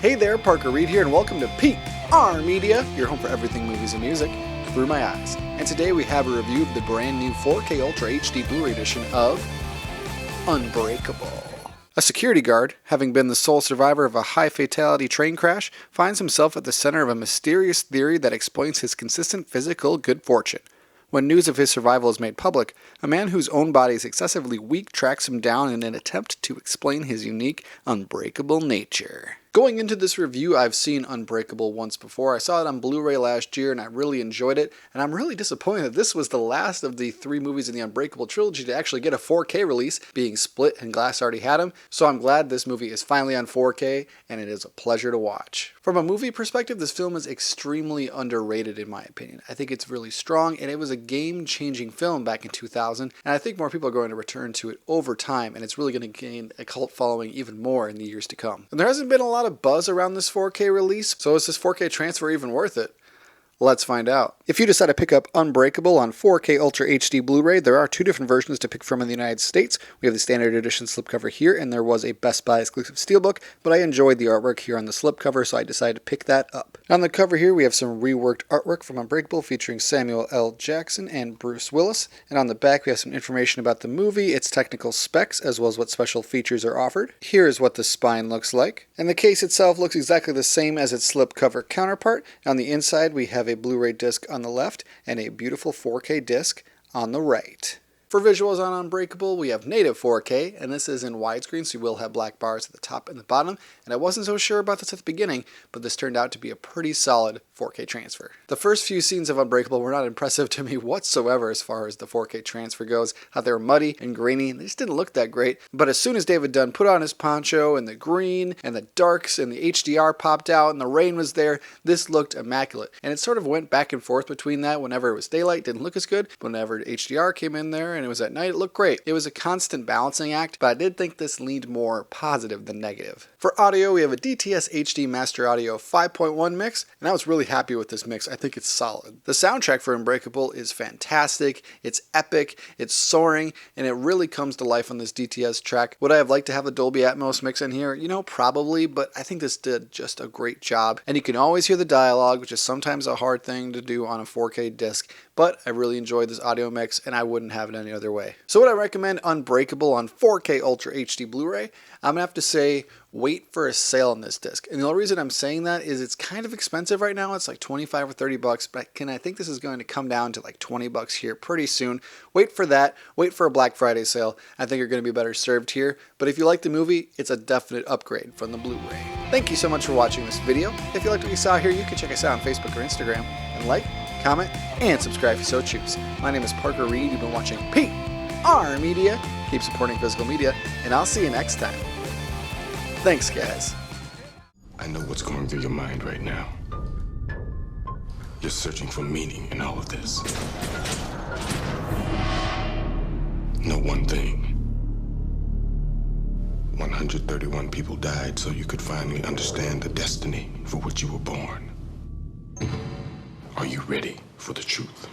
Hey there, Parker Reed here, and welcome to PR Media, your home for everything movies and music through my eyes. And today we have a review of the brand new 4K Ultra HD Blu-ray edition of Unbreakable. A security guard, having been the sole survivor of a high-fatality train crash, finds himself at the center of a mysterious theory that explains his consistent physical good fortune. When news of his survival is made public, a man whose own body is excessively weak tracks him down in an attempt to explain his unique, unbreakable nature. Going into this review, I've seen Unbreakable once before. I saw it on Blu-ray last year and I really enjoyed it, and I'm really disappointed that this was the last of the 3 movies in the Unbreakable trilogy to actually get a 4K release, being Split and Glass already had them, so I'm glad this movie is finally on 4K, and it is a pleasure to watch. From a movie perspective, this film is extremely underrated in my opinion. I think it's really strong, and it was a game-changing film back in 2000, and I think more people are going to return to it over time, and it's really going to gain a cult following even more in the years to come. And there hasn't been a lot of buzz around this 4K release, so is this 4K transfer even worth it? Let's find out. If you decide to pick up Unbreakable on 4K Ultra HD Blu-ray, there are 2 different versions to pick from in the United States. We have the standard edition slipcover here, and there was a Best Buy exclusive steelbook, but I enjoyed the artwork here on the slipcover, so I decided to pick that up. On the cover here, we have some reworked artwork from Unbreakable featuring Samuel L. Jackson and Bruce Willis, and on the back we have some information about the movie, its technical specs, as well as what special features are offered. Here is what the spine looks like, and the case itself looks exactly the same as its slipcover counterpart. On the inside, we have a Blu-ray disc on the left and a beautiful 4K disc on the right. For visuals on Unbreakable, we have native 4K, and this is in widescreen, so you will have black bars at the top and the bottom, and I wasn't so sure about this at the beginning, but this turned out to be a pretty solid 4K transfer. The first few scenes of Unbreakable were not impressive to me whatsoever as far as the 4K transfer goes, how they were muddy and grainy, and they just didn't look that great, but as soon as David Dunn put on his poncho, and the green, and the darks, and the HDR popped out, and the rain was there, this looked immaculate, and it sort of went back and forth between that. Whenever it was daylight, it didn't look as good, but whenever HDR came in there, and it was at night, it looked great. It was a constant balancing act, but I did think this leaned more positive than negative. For audio, we have a DTS HD Master Audio 5.1 mix, and I was really happy with this mix. I think it's solid. The soundtrack for Unbreakable is fantastic, it's epic, it's soaring, and it really comes to life on this DTS track. Would I have liked to have a Dolby Atmos mix in here? You know, probably, but I think this did just a great job. And you can always hear the dialogue, which is sometimes a hard thing to do on a 4K disc, but I really enjoyed this audio mix, and I wouldn't have it any other way. So would I recommend Unbreakable on 4K Ultra HD Blu-ray? I'm going to have to say wait for a sale on this disc. And the only reason I'm saying that is it's kind of expensive right now. It's like 25 or 30 bucks, but I think this is going to come down to like 20 bucks here pretty soon. Wait for that. Wait for a Black Friday sale. I think you're going to be better served here. But if you like the movie, it's a definite upgrade from the Blu-ray. Thank you so much for watching this video. If you liked what you saw here, you can check us out on Facebook or Instagram and like, comment, and subscribe if you so choose. My name is Parker Reed. You've been watching PR Media. Keep supporting physical media, and I'll see you next time. Thanks, guys. I know what's going through your mind right now. You're searching for meaning in all of this. Know one thing. 131 people died so you could finally understand the destiny for which you were born. Are you ready for the truth?